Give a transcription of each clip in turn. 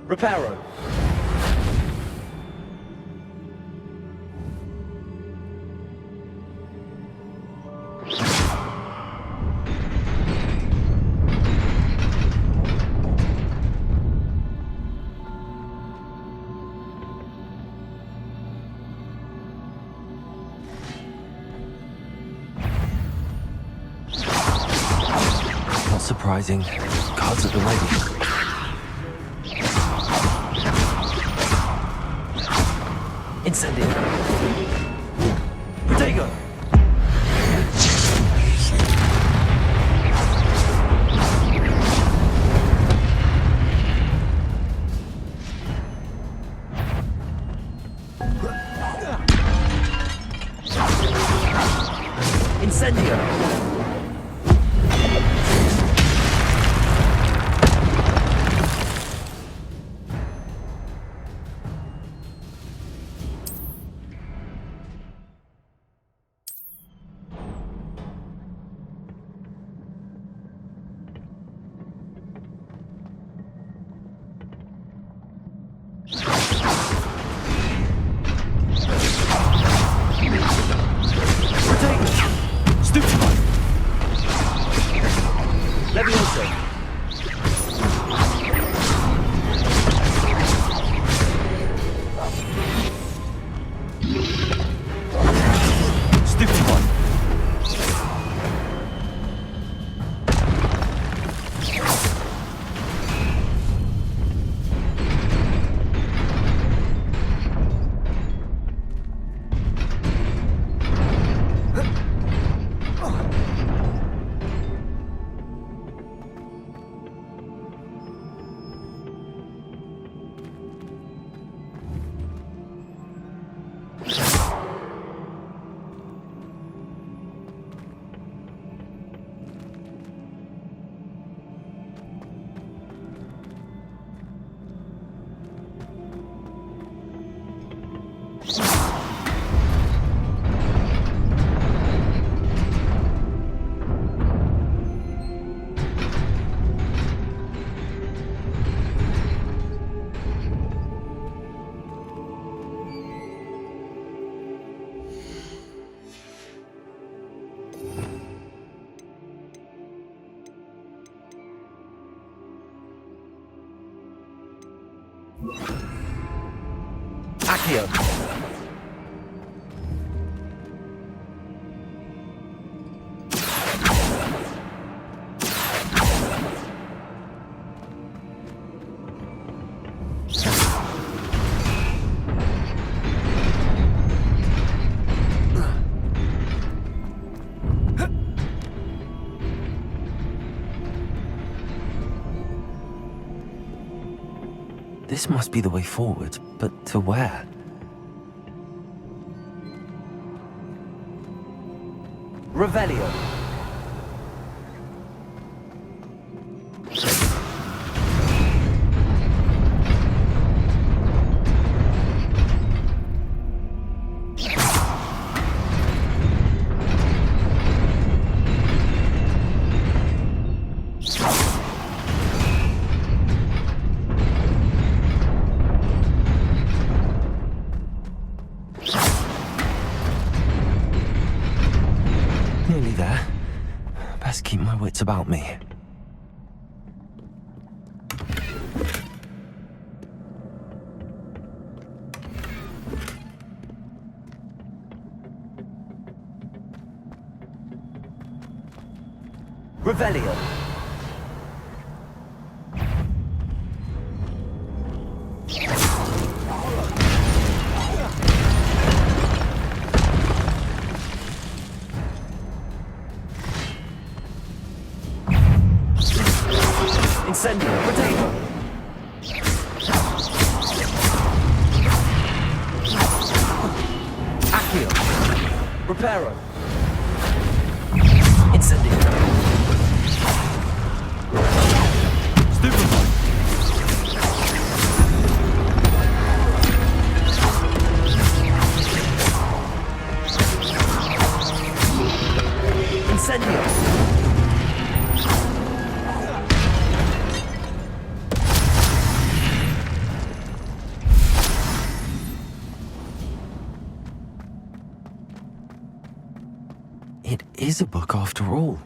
Reparo. Not surprising. Cards at the ready. Incendio. Protego. Incendio. Accio. This must be the way forward, but to where? Revelio. Nearly there. Best keep my wits about me. Revelio. Incendio. Potato. Accio. Reparo. Incendio. Stupefy. Incendio. is a book after all.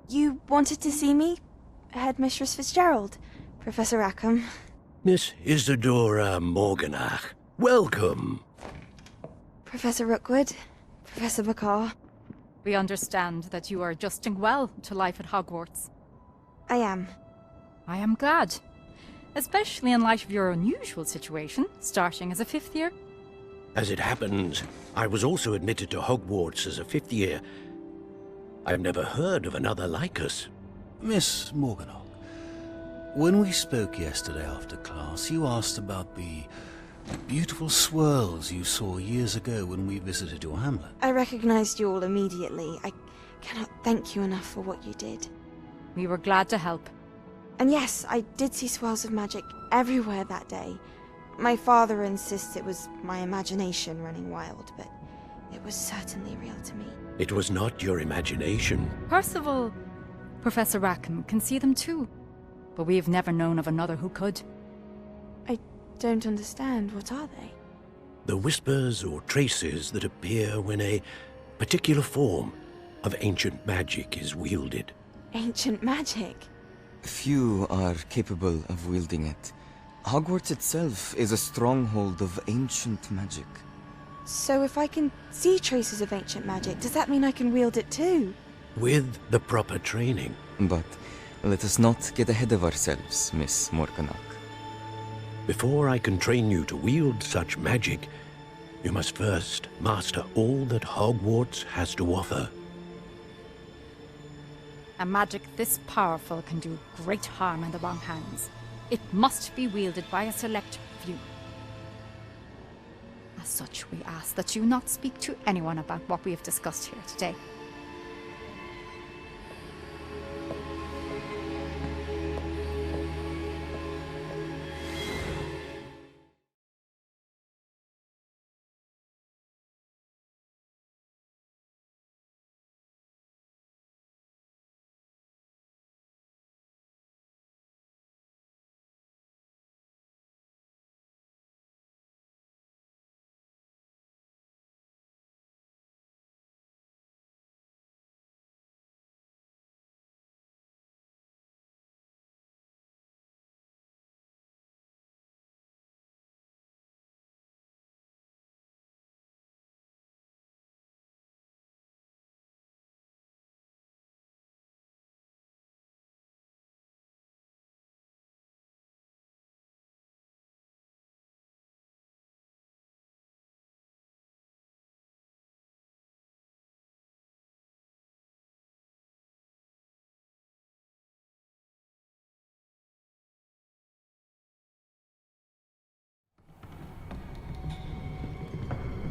You wanted to see me? Headmistress Fitzgerald, Professor Rackham. Miss Isadora Morganach, welcome. Professor Rookwood, Professor Bakar. We understand that you are adjusting well to life at Hogwarts. I am. I am glad. Especially in light of your unusual situation, starting as a fifth year. As it happens, I was also admitted to Hogwarts as a fifth year. I've never heard of another like us. Miss Morganach, when we spoke yesterday after class, you asked about the beautiful swirls you saw years ago when we visited your hamlet. I recognized you all immediately. I cannot thank you enough for what you did. We were glad to help. And yes, I did see swirls of magic everywhere that day. My father insists it was my imagination running wild, but it was certainly real to me. It was not your imagination. Percival, Professor Rackham can see them too. But we have never known of another who could. I don't understand. What are they? The whispers or traces that appear when a particular form of ancient magic is wielded. Ancient magic? Few are capable of wielding it. Hogwarts itself is a stronghold of ancient magic. So if I can see traces of ancient magic, does that mean I can wield it too? With the proper training. But let us not get ahead of ourselves, Miss Morganach. Before I can train you to wield such magic, you must first master all that Hogwarts has to offer. A magic this powerful can do great harm in the wrong hands. It must be wielded by a select few. As such, we ask that you not speak to anyone about what we have discussed here today.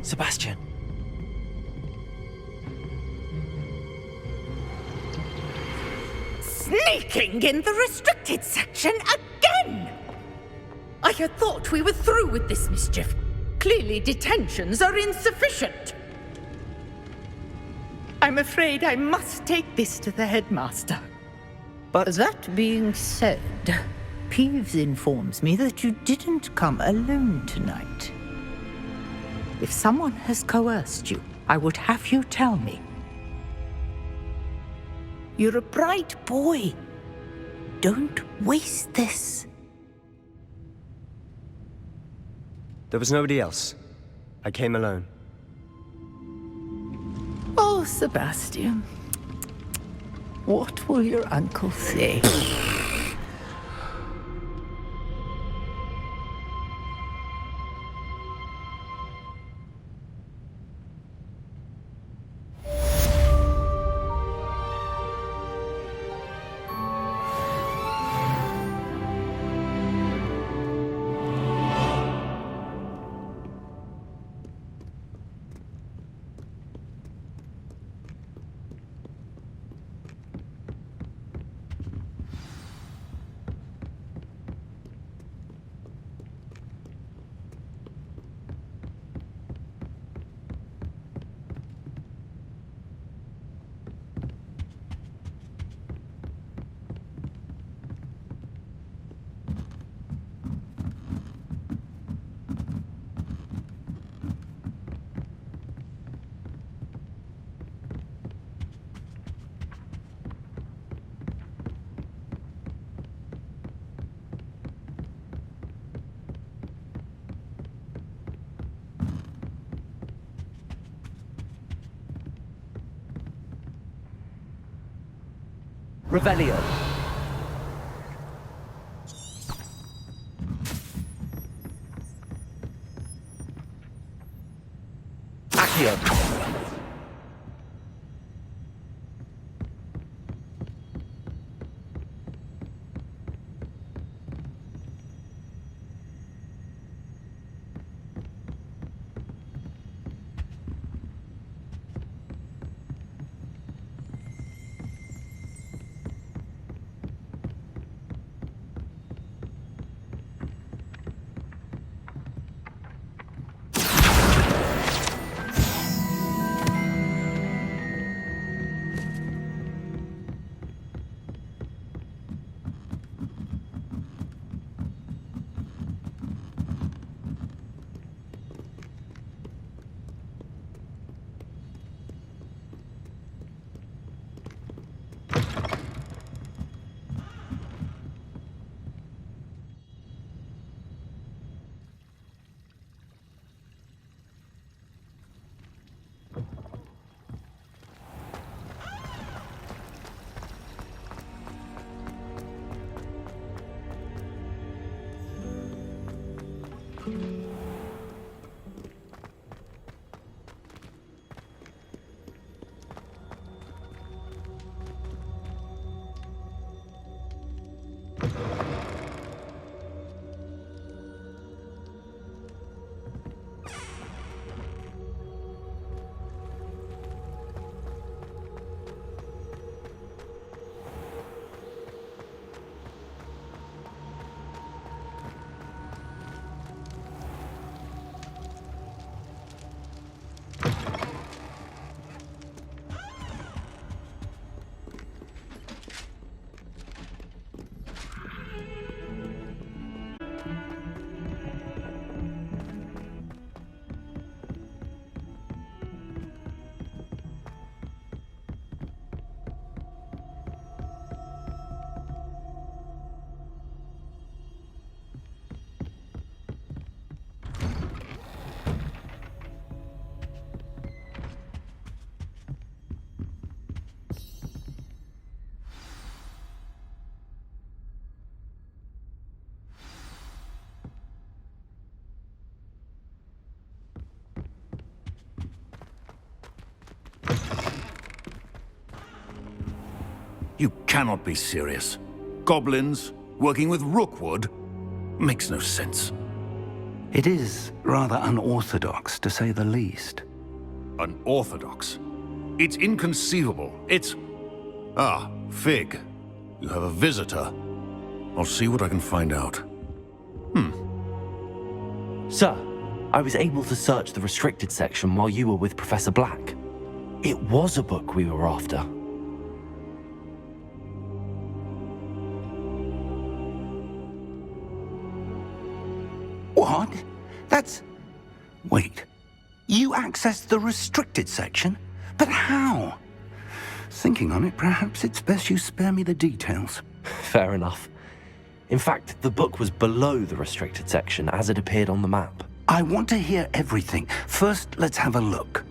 Sebastian. Sneaking in the restricted section again! I had thought we were through with this mischief. Clearly detentions are insufficient. I'm afraid I must take this to the headmaster. But that being said, Peeves informs me that you didn't come alone tonight. If someone has coerced you, I would have you tell me. You're a bright boy. Don't waste this. There was nobody else. I came alone. Oh, Sebastian. What will your uncle say? Revelio. Accio. You cannot be serious. Goblins working with Rookwood makes no sense. It is rather unorthodox, to say the least. Unorthodox? It's inconceivable. It's... Ah, Fig. You have a visitor. I'll see what I can find out. Sir, I was able to search the restricted section while you were with Professor Black. It was a book we were after. What? That's... Wait. You accessed the restricted section? But how? Thinking on it, perhaps it's best you spare me the details. Fair enough. In fact, the book was below the restricted section as it appeared on the map. I want to hear everything. First, let's have a look.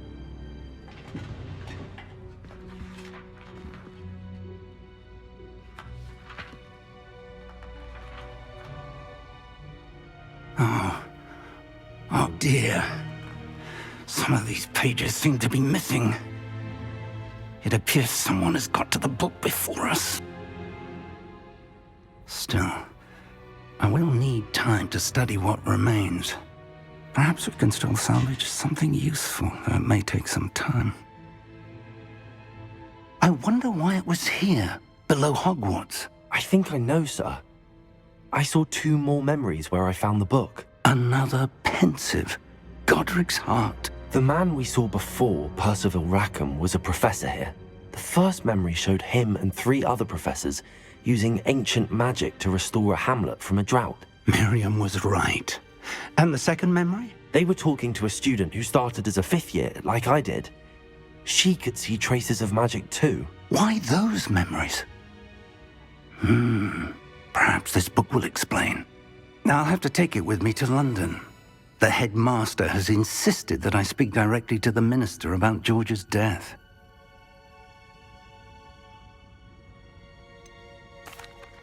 Oh dear. Some of these pages seem to be missing. It appears someone has got to the book before us. Still, I will need time to study what remains. Perhaps we can still salvage something useful, though it may take some time. I wonder why it was here, below Hogwarts. I think I know, sir. I saw 2 more memories where I found the book. Another pensive. Godric's heart. The man we saw before, Percival Rackham, was a professor here. The first memory showed him and 3 other professors using ancient magic to restore a hamlet from a drought. Miriam was right. And the second memory? They were talking to a student who started as a 5th year, like I did. She could see traces of magic too. Why those memories? Perhaps this book will explain. I'll have to take it with me to London. The headmaster has insisted that I speak directly to the minister about George's death.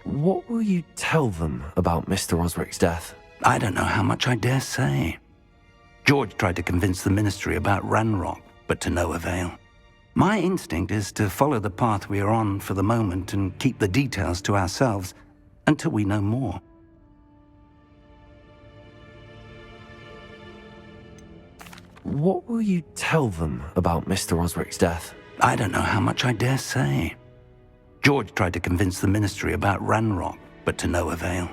What will you tell them about Mr. Osric's death? I don't know how much I dare say. George tried to convince the ministry about Ranrock, but to no avail. My instinct is to follow the path we are on for the moment and keep the details to ourselves until we know more. What will you tell them about Mr. Osric's death? I don't know how much I dare say. George tried to convince the ministry about Ranrock, but to no avail.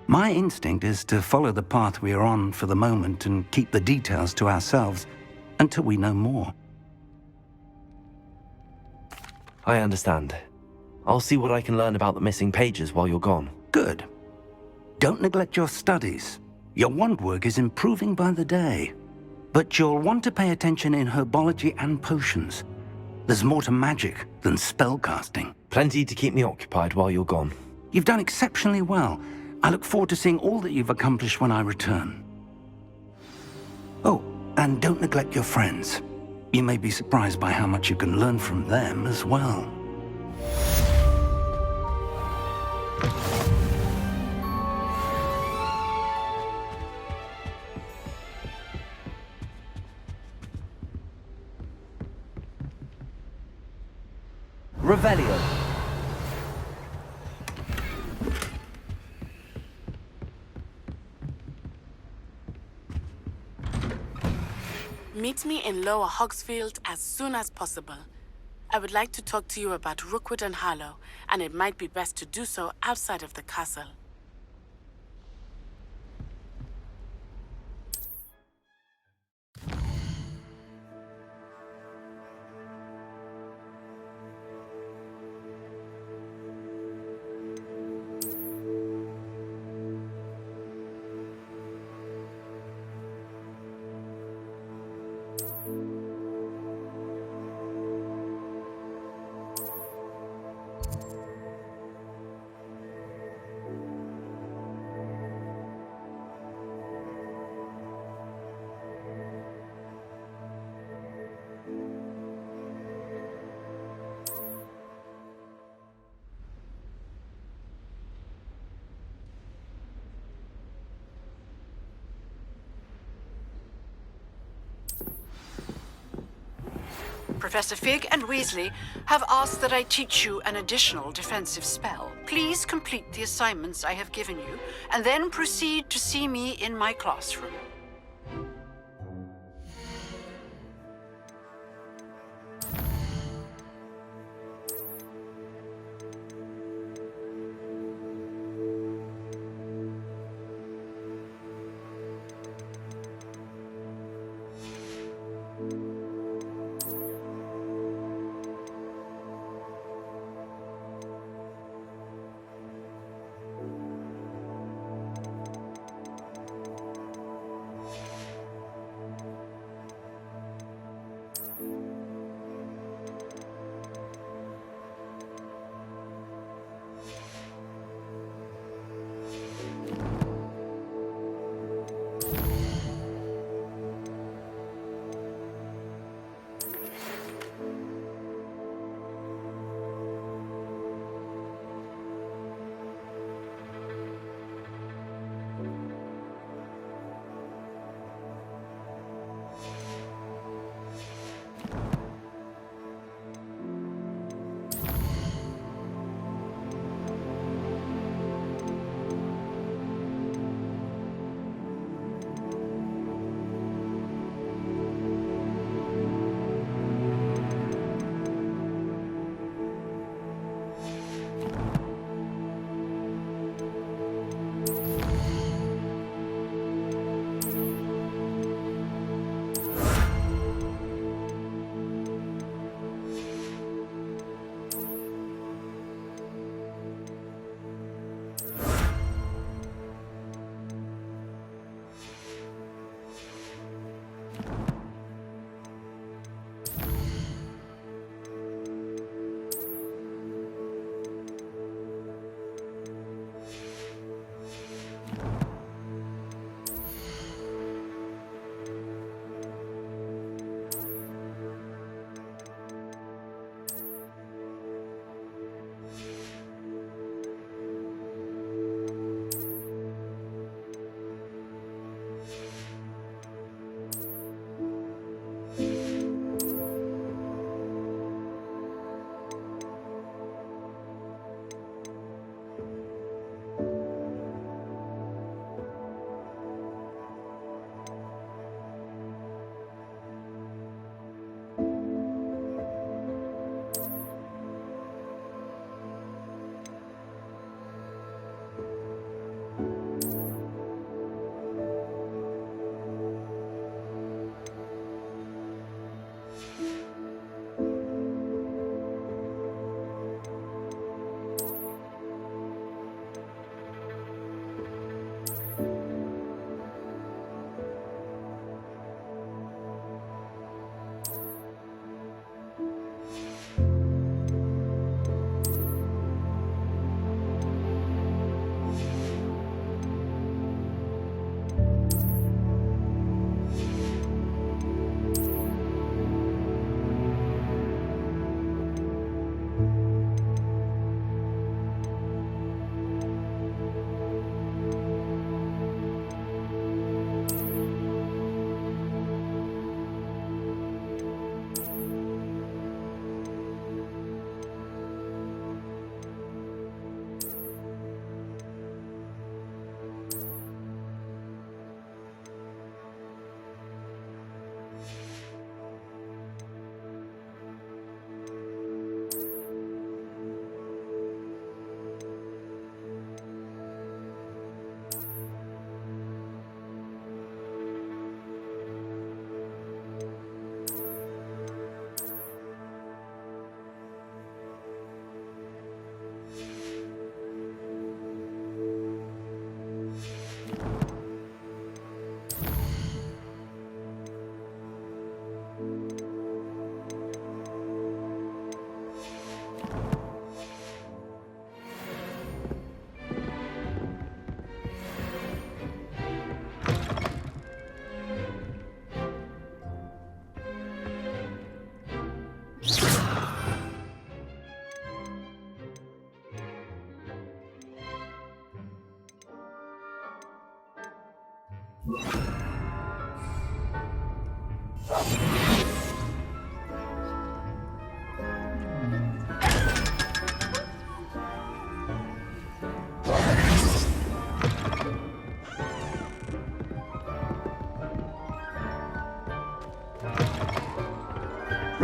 My instinct is to follow the path we are on for the moment and keep the details to ourselves until we know more. I understand. I'll see what I can learn about the missing pages while you're gone. Good. Don't neglect your studies. Your wand work is improving by the day. But you'll want to pay attention in herbology and potions. There's more to magic than spellcasting. Plenty to keep me occupied while you're gone. You've done exceptionally well. I look forward to seeing all that you've accomplished when I return. Oh, and don't neglect your friends. You may be surprised by how much you can learn from them as well. Revelio. Meet me in Lower Hogsfield as soon as possible. I would like to talk to you about Rookwood and Harlow, and it might be best to do so outside of the castle. Professor Fig and Weasley have asked that I teach you an additional defensive spell. Please complete the assignments I have given you, and then proceed to see me in my classroom.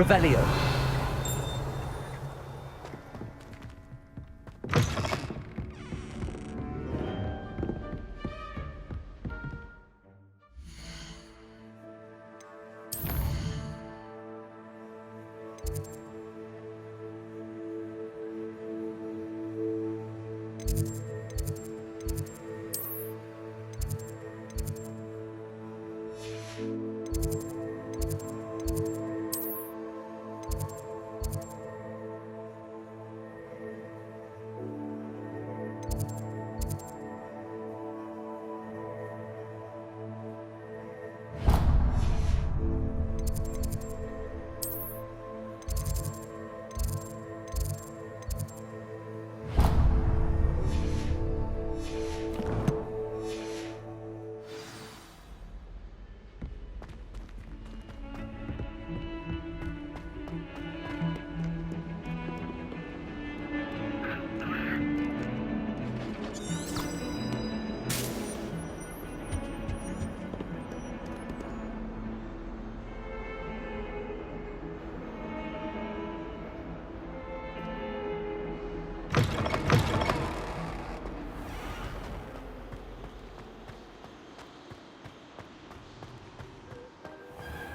Revelio.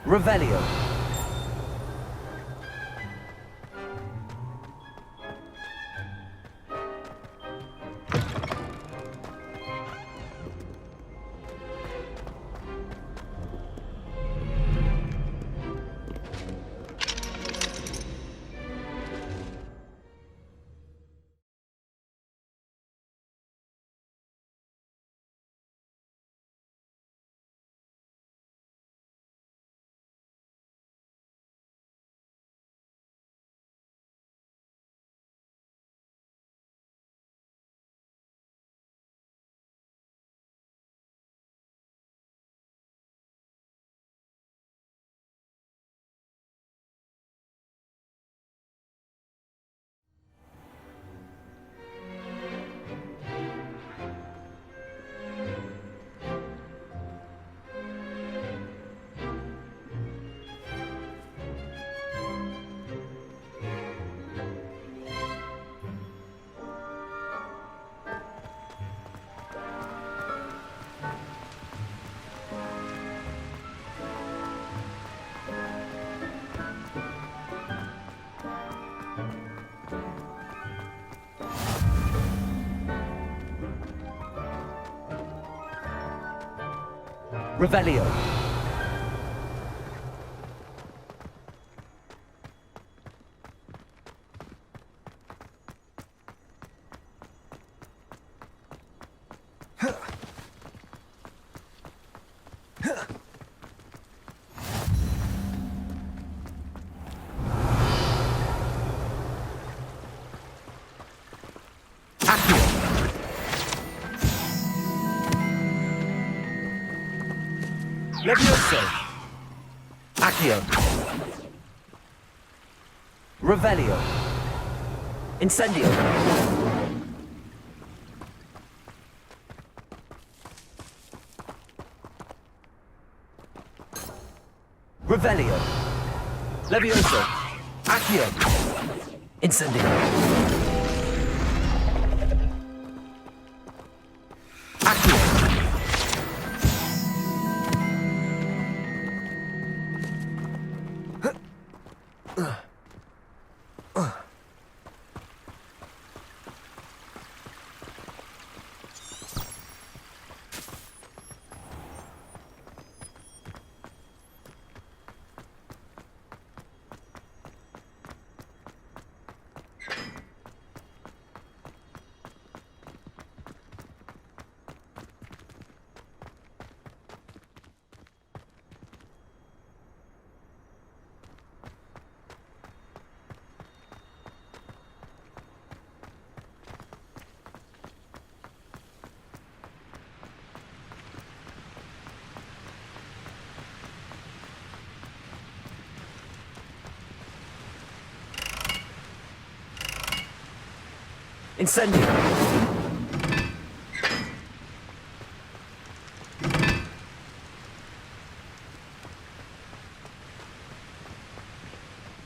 Revelio. Revelio. Levioso. Accio. Revelio. Incendio. Revelio. Levioso. Accio. Incendio. Accio. Incendio.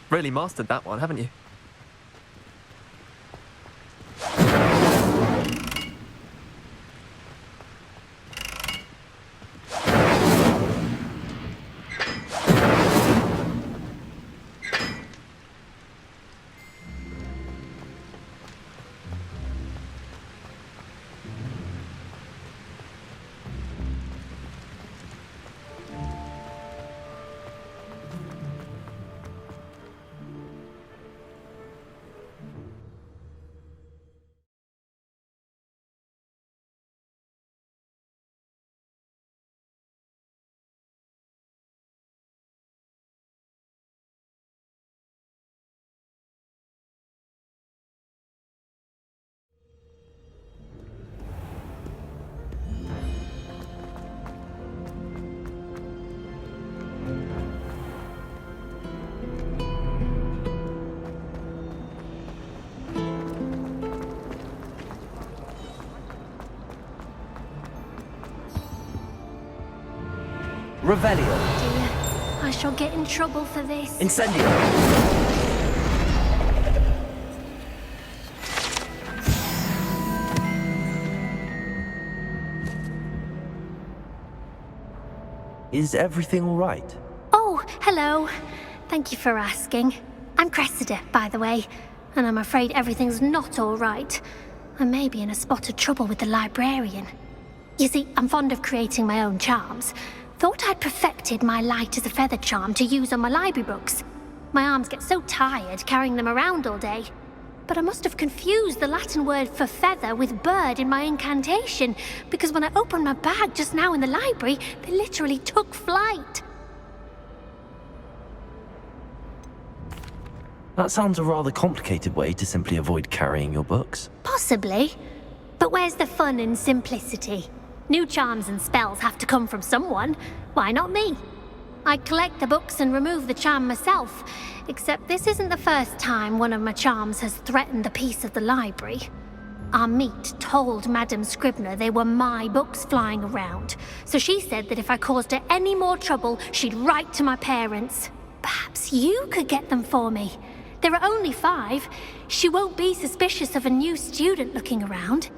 Really mastered that one, haven't you? Revelio. Dear, I shall get in trouble for this. Incendio. Is everything all right? Oh, hello. Thank you for asking. I'm Cressida, by the way, and I'm afraid everything's not all right. I may be in a spot of trouble with the librarian. You see, I'm fond of creating my own charms. Thought I'd perfected my light as a feather charm to use on my library books. My arms get so tired carrying them around all day. But I must have confused the Latin word for feather with bird in my incantation, because when I opened my bag just now in the library, they literally took flight. That sounds a rather complicated way to simply avoid carrying your books. Possibly. But where's the fun in simplicity? New charms and spells have to come from someone. Why not me? I collect the books and remove the charm myself, except this isn't the first time one of my charms has threatened the peace of the library. Our meet told Madame Scribner they were my books flying around, so she said that if I caused her any more trouble, she'd write to my parents. Perhaps you could get them for me. There are only 5. She won't be suspicious of a new student looking around.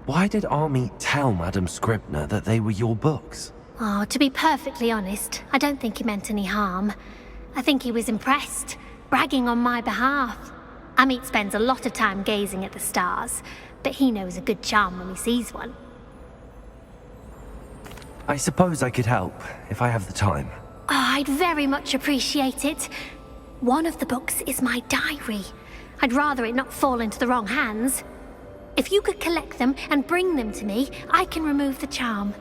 Why did Army tell Madame Scribner that they were your books? Oh, to be perfectly honest, I don't think he meant any harm. I think he was impressed, bragging on my behalf. Amit spends a lot of time gazing at the stars, but he knows a good charm when he sees one. I suppose I could help, if I have the time. Oh, I'd very much appreciate it. One of the books is my diary. I'd rather it not fall into the wrong hands. If you could collect them and bring them to me, I can remove the charm.